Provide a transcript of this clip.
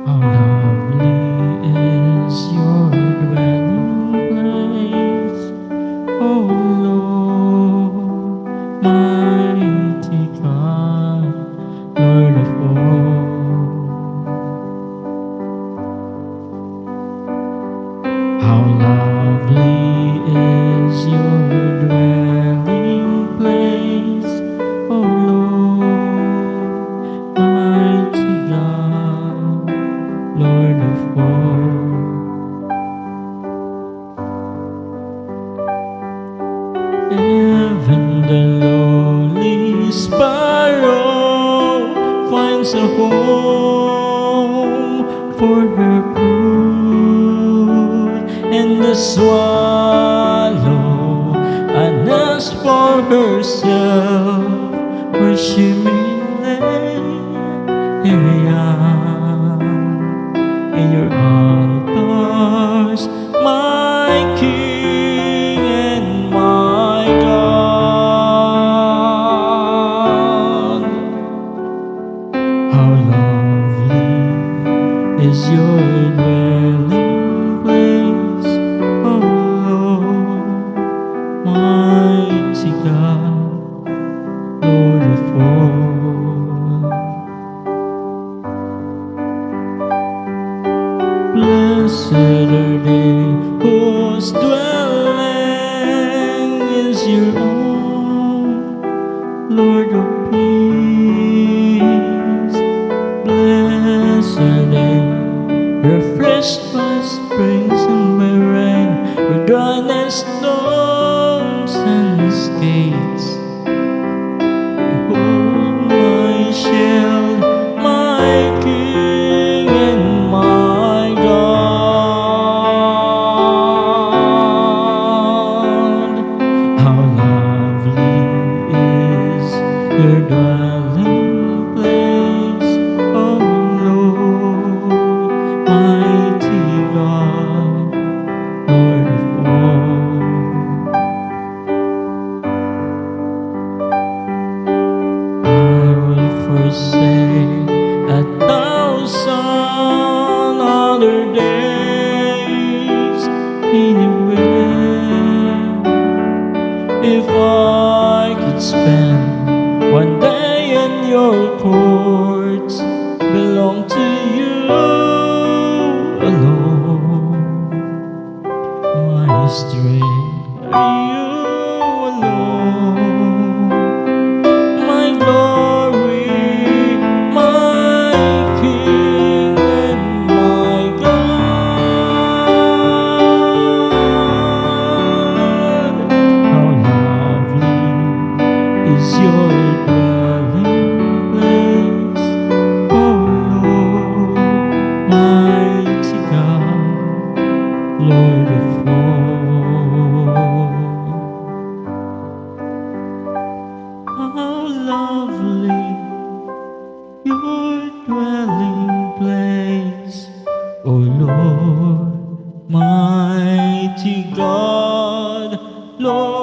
How lovely is your dwelling place, O Lord, mighty God, Lord of all. How lovely is your dwelling place, O Lord, mighty God, Lord of all. Even the lowly sparrow finds a home for her brood, and the swallow a nest for herself where she may lay her young. In your altars, my King and my God. How lovely is your dwelling place, O Lord, mighty God, Lord of all. Blessed are they whose dwelling is your own, Lord of peace. Blessed are they, refreshed by springs and by rain, with dryness, storms, and skates. Behold my shield, my King and my God. How lovely is your dwelling place, O Lord, mighty God, Lord of all. I will forsake 1,000 other days anywhere if I could spend one day in your courts. Belong to you alone, my strength are you alone, my glory, my King and my God. How lovely is your dwelling place, O Lord, mighty God, Lord of all. How lovely your dwelling place, O Lord, mighty God, Lord